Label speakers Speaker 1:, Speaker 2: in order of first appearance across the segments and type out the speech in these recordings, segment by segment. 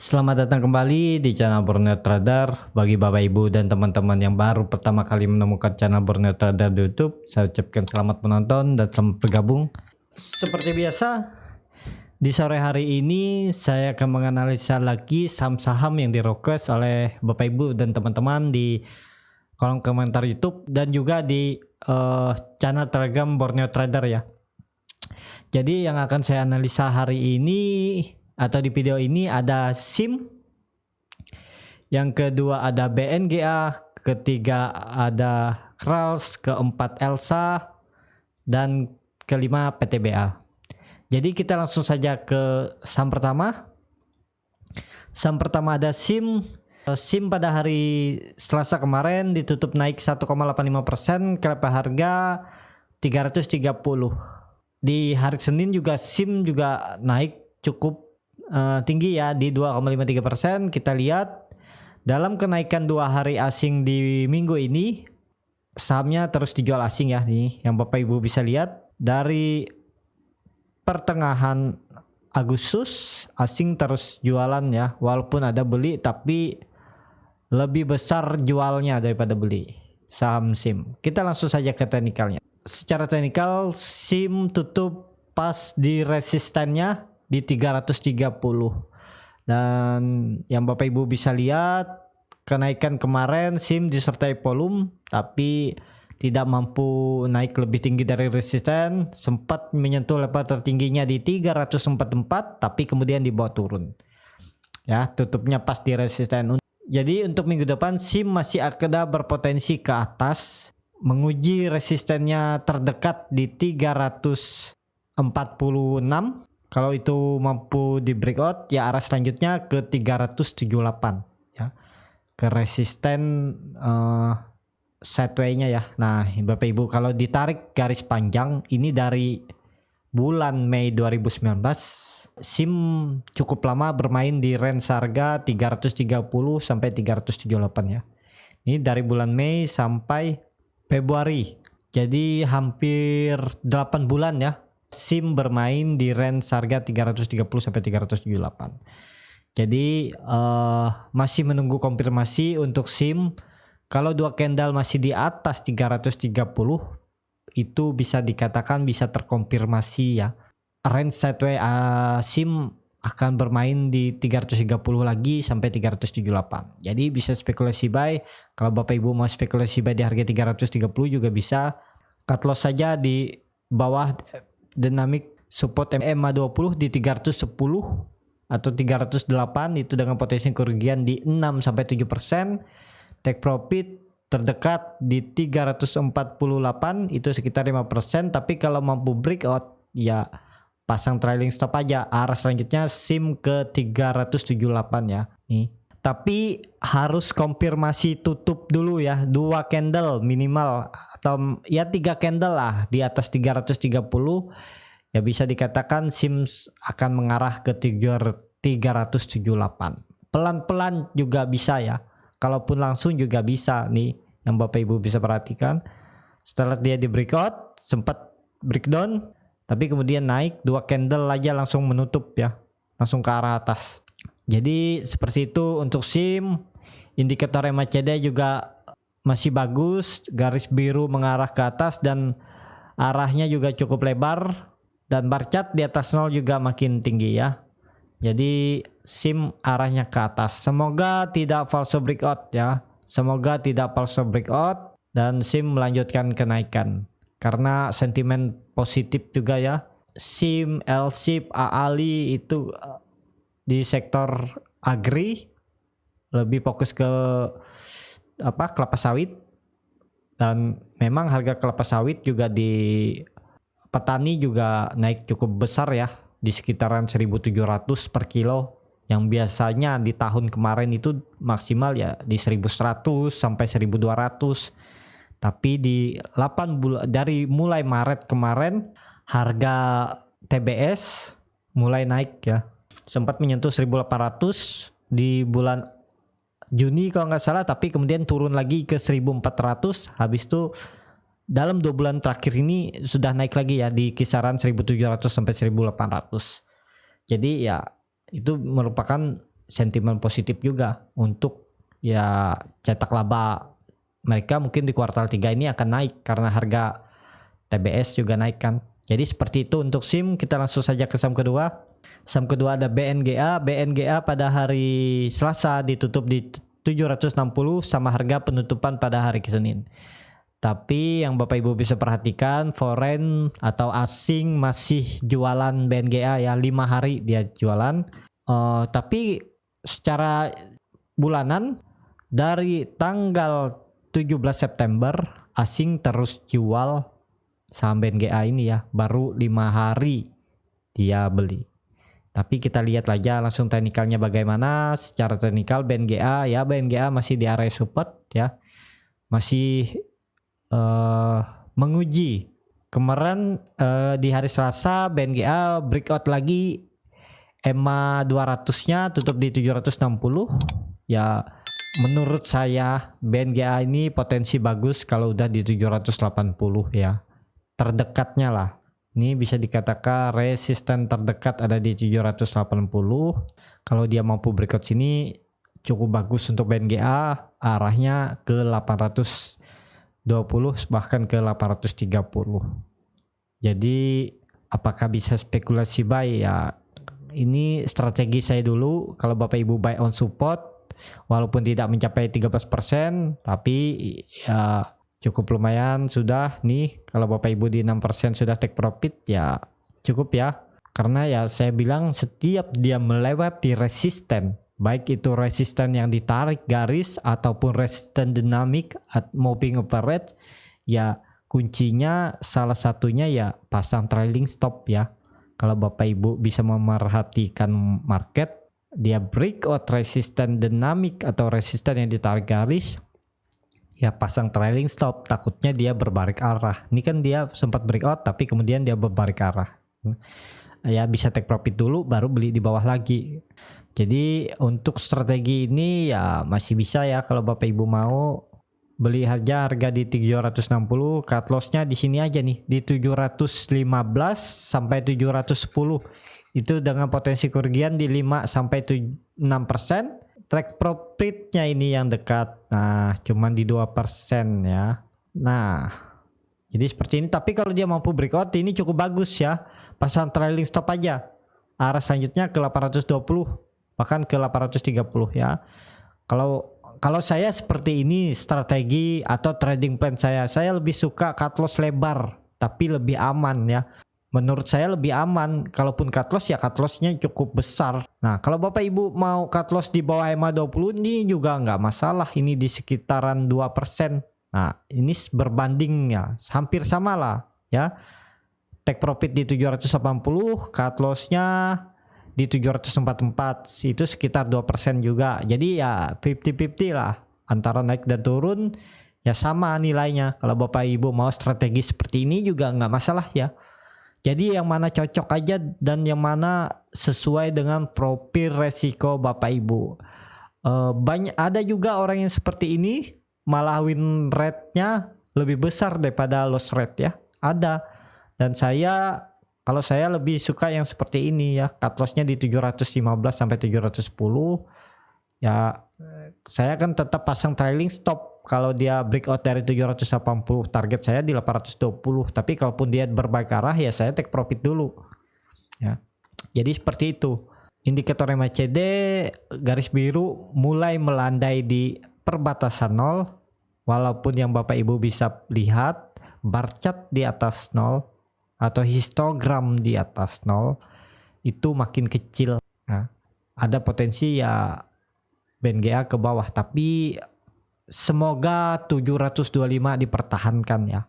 Speaker 1: Selamat datang kembali di channel Borneo Trader. Bagi Bapak Ibu dan teman-teman yang baru pertama kali menemukan channel Borneo Trader di YouTube, saya ucapkan selamat menonton dan selamat bergabung. Seperti biasa, di sore hari ini saya akan menganalisa lagi saham-saham yang di-request oleh Bapak Ibu dan teman-teman di kolom komentar YouTube dan juga di channel Telegram Borneo Trader ya. Jadi yang akan saya analisa hari ini atau di video ini ada SIM, yang kedua ada BNGA, ketiga ada Krals, keempat Elsa, dan kelima PTBA. Jadi kita langsung saja ke saham pertama. Saham pertama ada SIM. SIM pada hari Selasa kemarin ditutup naik 1,85% ke level harga 330. Di hari Senin juga SIM juga naik cukup tinggi ya di 2,53%. Kita lihat dalam kenaikan 2 hari asing di minggu ini, sahamnya terus dijual asing ya, nih yang Bapak Ibu bisa lihat dari pertengahan Agustus asing terus jualan ya, walaupun ada beli tapi lebih besar jualnya daripada beli saham SIM. Kita langsung saja ke teknikalnya. Secara teknikal SIM tutup pas di resistennya di 330, dan yang Bapak Ibu bisa lihat kenaikan kemarin SIM disertai volume tapi tidak mampu naik lebih tinggi dari resisten, sempat menyentuh level tertingginya di 344 tapi kemudian dibawa turun ya, tutupnya pas di resisten. Jadi untuk minggu depan SIM masih ada berpotensi ke atas, menguji resistennya terdekat di 346. Kalau itu mampu di breakout ya arah selanjutnya ke 378 ya, ke resisten sideway-nya ya. Nah Bapak Ibu, kalau ditarik garis panjang ini dari bulan Mei 2019, SIM cukup lama bermain di range harga 330 sampai 378 ya. Ini dari bulan Mei sampai Februari, jadi hampir 8 bulan ya SIM bermain di range harga 330 sampai 378. Jadi masih menunggu konfirmasi untuk SIM. Kalau dua candle masih di atas 330, itu bisa dikatakan bisa terkonfirmasi ya. Range sideway SIM akan bermain di 330 lagi sampai 378. Jadi bisa spekulasi buy. Kalau Bapak Ibu mau spekulasi buy di harga 330 juga bisa. Cut loss saja di bawah dynamic support MA20 di 310 atau 308, itu dengan potensi kerugian di 6-7%. Take profit terdekat di 348, itu sekitar 5%. Tapi kalau mampu breakout ya pasang trailing stop aja. Arah selanjutnya SIM ke 378 ya. Nih. Tapi harus konfirmasi tutup dulu ya, 2 candle minimal atau ya 3 candle lah di atas 330 ya, bisa dikatakan SIM akan mengarah ke 378. Pelan-pelan juga bisa ya, kalaupun langsung juga bisa nih, yang Bapak Ibu bisa perhatikan. Setelah dia di breakout sempat breakdown tapi kemudian naik 2 candle aja langsung menutup ya, langsung ke arah atas. Jadi seperti itu untuk SIM. Indikator MACD juga masih bagus, garis biru mengarah ke atas dan arahnya juga cukup lebar, dan bar chart di atas 0 juga makin tinggi ya. Jadi SIM arahnya ke atas. Semoga tidak false breakout ya. Semoga tidak false breakout dan SIM melanjutkan kenaikan karena sentimen positif juga ya. SIM, LSIP, AALI itu di sektor agri, lebih fokus ke kelapa sawit, dan memang harga kelapa sawit juga di petani juga naik cukup besar ya, di sekitaran 1.700 per kilo, yang biasanya di tahun kemarin itu maksimal ya di 1.100 sampai 1.200. Tapi di 8 bulan dari mulai Maret kemarin harga TBS mulai naik ya, sempat menyentuh 1.800 di bulan Juni kalau nggak salah, tapi kemudian turun lagi ke 1.400. Habis itu dalam 2 bulan terakhir ini sudah naik lagi ya di kisaran 1.700 sampai 1.800. Jadi ya itu merupakan sentimen positif juga untuk ya cetak laba mereka mungkin di kuartal 3 ini akan naik karena harga TBS juga naik kan. Jadi seperti itu untuk SIM. Kita langsung saja ke saham kedua. Saham kedua ada BNGA. BNGA pada hari Selasa ditutup di 760 sama harga penutupan pada hari Senin. Tapi yang Bapak Ibu bisa perhatikan, foreign atau asing masih jualan BNGA ya, 5 hari dia jualan. Tapi secara bulanan dari tanggal 17 September asing terus jual saham BNGA ini ya, baru 5 hari dia beli. Tapi kita lihat aja langsung teknikalnya bagaimana. Secara teknikal BNGA ya, BNGA masih di area support ya, masih menguji. Kemarin di hari Selasa BNGA breakout lagi, EMA 200-nya tutup di 760 ya. Menurut saya BNGA ini potensi bagus kalau udah di 780 ya. Terdekatnya lah. Ini bisa dikatakan resisten terdekat ada di 780. Kalau dia mampu breakout sini cukup bagus untuk BNGA, arahnya ke 820 bahkan ke 830. Jadi apakah bisa spekulasi buy ya? Ini strategi saya dulu. Kalau Bapak Ibu buy on support walaupun tidak mencapai 13%, tapi ya cukup lumayan sudah nih. Kalau Bapak Ibu di 6% sudah take profit ya cukup ya. Karena ya saya bilang setiap dia melewati resisten, baik itu resisten yang ditarik garis ataupun resisten dinamik moving average, ya kuncinya salah satunya ya pasang trailing stop ya. Kalau Bapak Ibu bisa memerhatikan market, dia breakout resisten dinamik atau resisten yang ditarik garis, ya pasang trailing stop, takutnya dia berbalik arah. Ini kan dia sempat breakout tapi kemudian dia berbalik arah. Ya bisa take profit dulu baru beli di bawah lagi. Jadi untuk strategi ini ya masih bisa ya kalau Bapak Ibu mau beli harga di 760, cut loss-nya di sini aja nih di 715 sampai 710. Itu dengan potensi kerugian di 5 sampai 6%. Track profitnya ini yang dekat. Nah, cuman di 2% ya. Nah, jadi seperti ini. Tapi kalau dia mampu breakout ini cukup bagus ya. Pasang trailing stop aja. Arah selanjutnya ke 820 bahkan ke 830 ya. Kalau saya seperti ini strategi atau trading plan saya lebih suka cut loss lebar tapi lebih aman ya. Menurut saya lebih aman, kalaupun cut loss ya cut loss-nya cukup besar. Nah kalau Bapak Ibu mau cut loss di bawah EMA 20 ini juga nggak masalah, ini di sekitaran 2%. Nah ini berbanding ya, hampir sama lah ya. Take profit di 780, cut loss-nya di 744, itu sekitar 2% juga. Jadi ya 50-50 lah, antara naik dan turun ya sama nilainya. Kalau Bapak Ibu mau strategi seperti ini juga nggak masalah ya. Jadi yang mana cocok aja dan yang mana sesuai dengan profil resiko Bapak Ibu. Banyak ada juga orang yang seperti ini malah win rate-nya lebih besar daripada loss rate ya. Ada. Dan kalau saya lebih suka yang seperti ini ya. Cut loss-nya di 715 sampai 710. Ya saya kan tetap pasang trailing stop. Kalau dia breakout dari 780, target saya di 820. Tapi kalaupun dia berbalik arah ya saya take profit dulu. Ya. Jadi seperti itu. Indikator MACD garis biru mulai melandai di perbatasan 0. Walaupun yang Bapak Ibu bisa lihat bar chart di atas 0 atau histogram di atas 0 itu makin kecil. Nah, ada potensi ya BNGA ke bawah, tapi semoga 725 dipertahankan ya.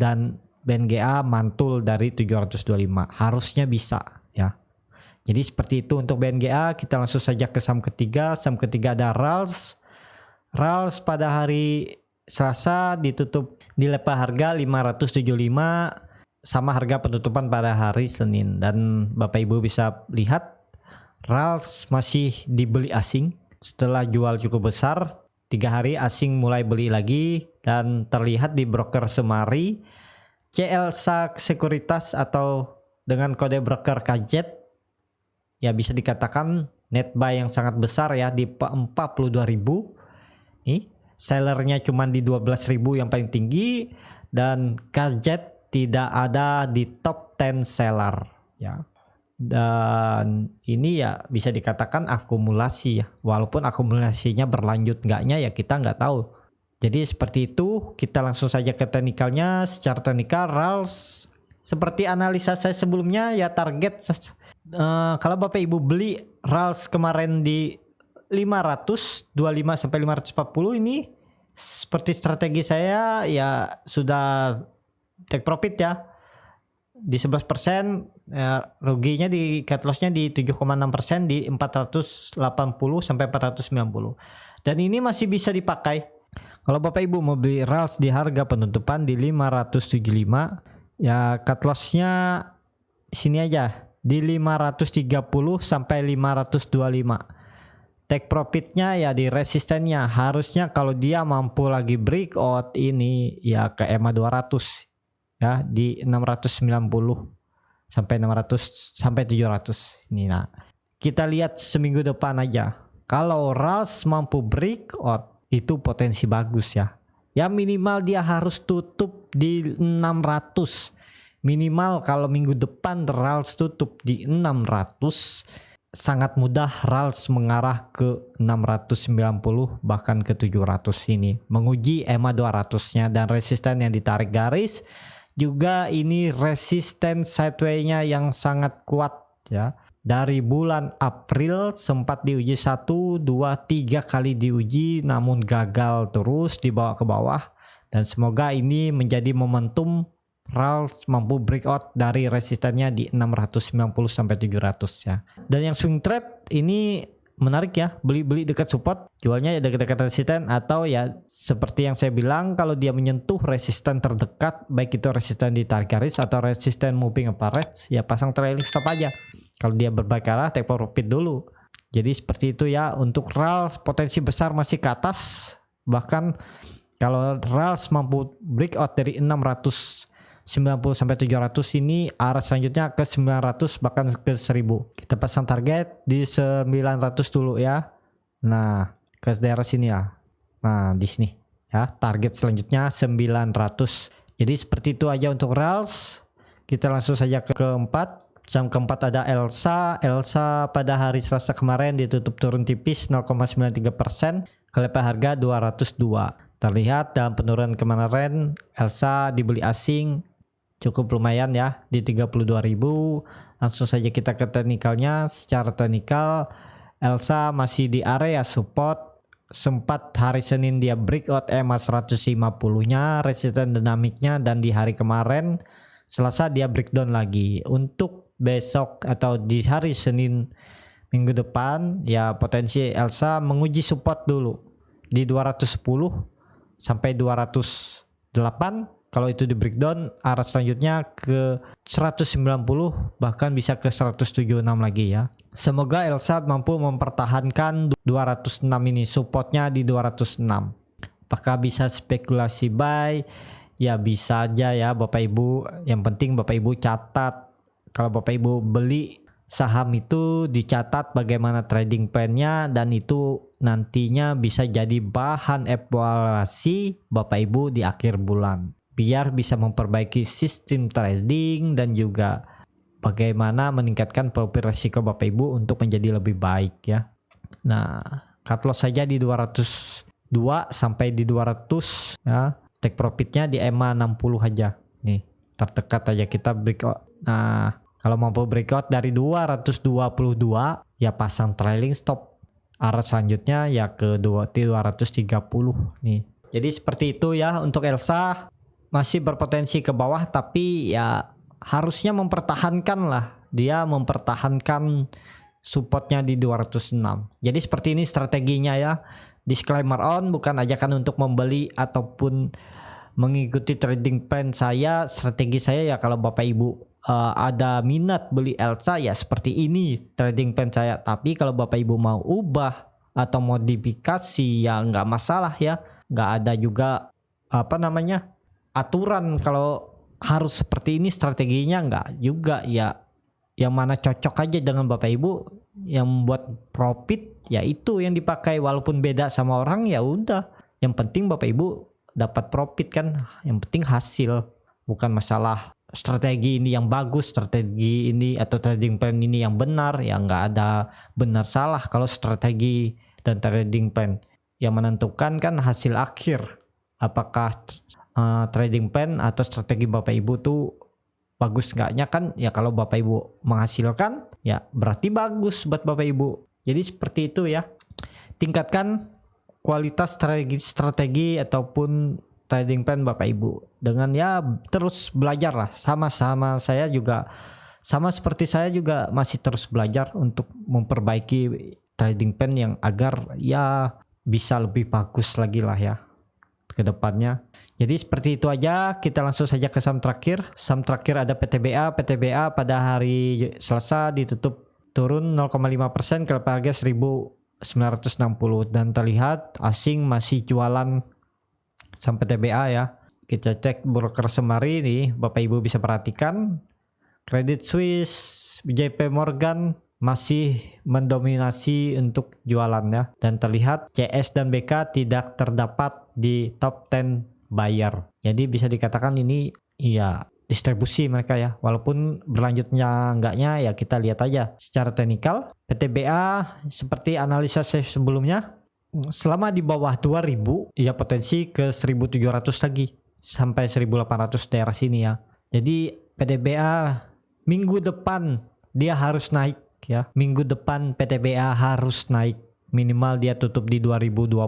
Speaker 1: Dan BNGA mantul dari 725. Harusnya bisa ya. Jadi seperti itu untuk BNGA. Kita langsung saja ke saham ketiga. Saham ketiga ada RALS. RALS pada hari Selasa ditutup di level harga 575 sama harga penutupan pada hari Senin. Dan Bapak Ibu bisa lihat RALS masih dibeli asing setelah jual cukup besar. 3 hari asing mulai beli lagi dan terlihat di broker Semari, CLSA Sekuritas atau dengan kode broker KZ ya bisa dikatakan net buy yang sangat besar ya di 42.000. Nih, sellernya cuma di 12.000 yang paling tinggi, dan KZ tidak ada di top 10 seller ya. Dan ini ya bisa dikatakan akumulasi ya, walaupun akumulasinya berlanjut enggaknya ya kita nggak tahu. Jadi seperti itu, kita langsung saja ke teknikalnya. Secara teknikal RALS seperti analisa saya sebelumnya ya, target kalau Bapak Ibu beli RALS kemarin di 525 sampai 540, ini seperti strategi saya ya sudah take profit ya di 11%, ya, ruginya di cut lossnya di 7,6% di 480 sampai 490, dan ini masih bisa dipakai. Kalau Bapak Ibu mau beli RALS di harga penutupan di 575, ya cut lossnya sini aja di 530 sampai 525. Take profitnya ya di resistennya, harusnya kalau dia mampu lagi breakout ini ya ke EMA 200 ya di 690 sampai 600 sampai 700 ini. Nah, kita lihat seminggu depan aja. Kalau RALS mampu breakout itu potensi bagus ya. Ya minimal dia harus tutup di 600. Minimal kalau minggu depan RALS tutup di 600, sangat mudah RALS mengarah ke 690 bahkan ke 700 ini, menguji EMA 200-nya, dan resisten yang ditarik garis juga ini resisten sideway-nya yang sangat kuat ya. Dari bulan April sempat diuji 1, 2, 3 kali diuji namun gagal terus dibawa ke bawah, dan semoga ini menjadi momentum RALS mampu breakout dari resistennya di 690 sampai 700 ya. Dan yang swing trade ini menarik ya, beli dekat support, jualnya ya dekat-dekat resisten, atau ya seperti yang saya bilang, kalau dia menyentuh resisten terdekat, baik itu resisten di tarik garis atau resisten moving average, ya pasang trailing stop aja. Kalau dia berbalik arah, take profit dulu. Jadi seperti itu ya. Untuk RALS potensi besar masih ke atas, bahkan kalau RALS mampu breakout dari 690 sampai 700 ini, arah selanjutnya ke 900 bahkan ke 1000. Kita pasang target di 900 dulu ya. Nah, ke daerah sini ya. Nah, di sini ya, target selanjutnya 900. Jadi seperti itu aja untuk RALS. Kita langsung saja ke keempat. Jam keempat ada ELSA. ELSA pada hari Selasa kemarin ditutup turun tipis 0,93%, ke level harga 202. Terlihat dalam penurunan kemarin ELSA dibeli asing cukup lumayan ya di 32.000. Langsung saja kita ke teknikalnya. Secara teknikal ELSA masih di area support. Sempat hari Senin dia breakout EMA 150-nya, resisten dinamiknya, dan di hari kemarin Selasa dia breakdown lagi. Untuk besok atau di hari Senin minggu depan ya potensi ELSA menguji support dulu di 210 sampai 208. Kalau itu di breakdown, arah selanjutnya ke 190 bahkan bisa ke 176 lagi ya. Semoga ELSA mampu mempertahankan 206 ini, supportnya di 206. Apakah bisa spekulasi buy? Ya bisa aja ya Bapak Ibu. Yang penting Bapak Ibu catat. Kalau Bapak Ibu beli saham itu dicatat bagaimana trading plan-nya, dan itu nantinya bisa jadi bahan evaluasi Bapak Ibu di akhir bulan, biar bisa memperbaiki sistem trading dan juga bagaimana meningkatkan profil risiko Bapak Ibu untuk menjadi lebih baik ya. Nah, cut loss saja di 202 sampai di 200 ya. Take profitnya di EMA 60 aja. Nih, terdekat aja kita breakout. Nah, kalau mampu breakout dari 222 ya pasang trailing stop. Arah selanjutnya ya ke 230 nih. Jadi seperti itu ya untuk ELSA. Masih berpotensi ke bawah, tapi ya harusnya mempertahankan lah. Dia mempertahankan supportnya di 206. Jadi seperti ini strateginya ya. Disclaimer on, bukan ajakan untuk membeli ataupun mengikuti trading plan saya. Strategi saya ya kalau Bapak Ibu ada minat beli ELSA ya seperti ini trading plan saya. Tapi kalau Bapak Ibu mau ubah atau modifikasi ya nggak masalah ya. Nggak ada juga aturan kalau harus seperti ini strateginya, nggak juga ya. yang mana cocok aja dengan Bapak Ibu, yang membuat profit ya itu yang dipakai, walaupun beda sama orang ya udah. Yang penting Bapak Ibu dapat profit kan, yang penting hasil, bukan masalah strategi ini yang bagus, strategi ini atau trading plan ini yang benar. Ya nggak ada benar salah kalau strategi dan trading plan. Yang menentukan kan hasil akhir, apakah trading plan atau strategi Bapak Ibu tuh bagus enggaknya kan. Ya kalau Bapak Ibu menghasilkan ya berarti bagus buat Bapak Ibu. Jadi seperti itu ya. Tingkatkan kualitas strategi ataupun trading plan Bapak Ibu dengan ya terus belajar lah. Sama-sama saya juga, sama seperti saya juga masih terus belajar untuk memperbaiki trading plan yang agar ya bisa lebih bagus lagi lah ya ke depannya. Jadi seperti itu aja. Kita langsung saja ke saham terakhir. Saham terakhir ada PTBA. PTBA pada hari Selasa ditutup turun 0,5% ke harga 1.960 dan terlihat asing masih jualan saham PTBA ya. Kita cek broker semari nih, Bapak Ibu bisa perhatikan Credit Suisse, JP Morgan masih mendominasi untuk jualannya, dan terlihat CS dan BK tidak terdapat di top 10 buyer. Jadi bisa dikatakan ini ya distribusi mereka ya, walaupun berlanjutnya enggaknya ya kita lihat aja secara teknikal. PTBA seperti analisa saya sebelumnya, selama di bawah 2000 ya potensi ke 1700 lagi sampai 1800 daerah sini ya. Jadi PTBA minggu depan dia harus naik ya. Minggu depan PTBA harus naik, minimal dia tutup di 2020.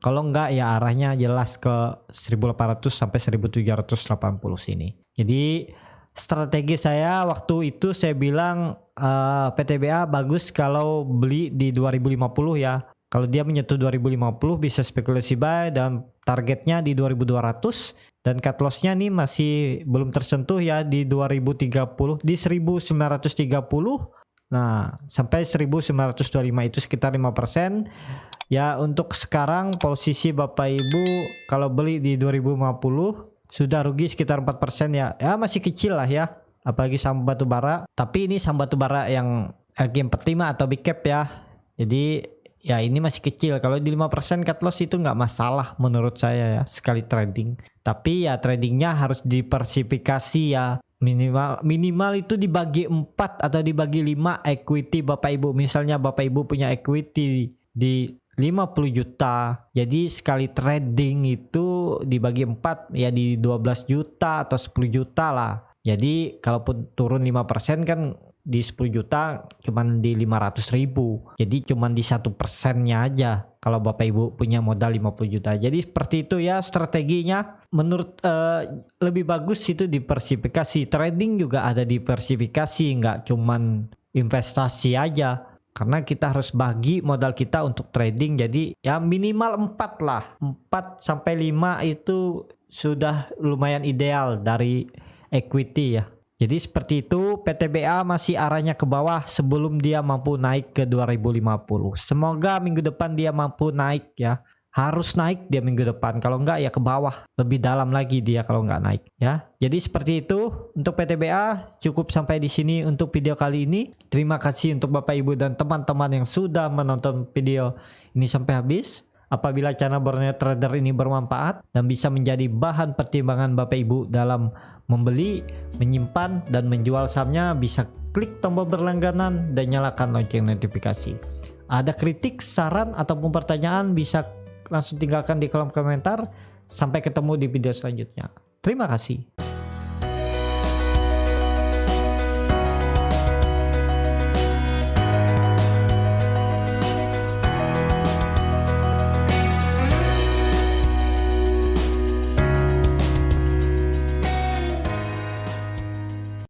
Speaker 1: Kalau enggak ya arahnya jelas ke 1800 sampai 1780 sini. Jadi strategi saya waktu itu saya bilang PTBA bagus kalau beli di 2050 ya. Kalau dia menyentuh 2050 bisa spekulasi buy dan targetnya di 2200, dan cut loss-nya nih masih belum tersentuh ya di 2030, di 1930. Nah, sampai 1925 itu sekitar 5%. Ya, untuk sekarang posisi Bapak Ibu kalau beli di 2050 sudah rugi sekitar 4% ya. Ya masih kecil lah ya. Apalagi saham batubara. Tapi ini saham batubara yang LQ45 atau big cap ya. Jadi ya ini masih kecil. Kalau di 5% cut loss itu nggak masalah menurut saya ya, sekali trading. Tapi ya tradingnya harus diversifikasi ya. Minimal itu dibagi 4 atau dibagi 5 equity Bapak Ibu. Misalnya Bapak Ibu punya equity di 50 juta. Jadi sekali trading itu dibagi 4 ya di 12 juta atau 10 juta lah. Jadi kalaupun turun 5% kan di 10 juta cuman di 500.000. Jadi cuman di 1%-nya aja kalau Bapak Ibu punya modal 50 juta. Jadi seperti itu ya strateginya. Menurut lebih bagus itu diversifikasi. Trading juga ada diversifikasi, nggak cuman investasi aja. Karena kita harus bagi modal kita untuk trading. Jadi ya minimal 4 lah. 4 sampai 5 itu sudah lumayan ideal dari equity ya. Jadi seperti itu, PTBA masih arahnya ke bawah sebelum dia mampu naik ke 2050. Semoga minggu depan dia mampu naik ya. Harus naik dia minggu depan. Kalau enggak ya ke bawah. Lebih dalam lagi dia kalau enggak naik ya. Jadi seperti itu untuk PTBA. Cukup sampai di sini untuk video kali ini. Terima kasih untuk Bapak Ibu dan teman-teman yang sudah menonton video ini sampai habis. Apabila channel Borneo Trader ini bermanfaat dan bisa menjadi bahan pertimbangan Bapak Ibu dalam membeli, menyimpan, dan menjual sahamnya, bisa klik tombol berlangganan dan nyalakan lonceng notifikasi. Ada kritik, saran, ataupun pertanyaan bisa langsung tinggalkan di kolom komentar. Sampai ketemu di video selanjutnya. Terima kasih.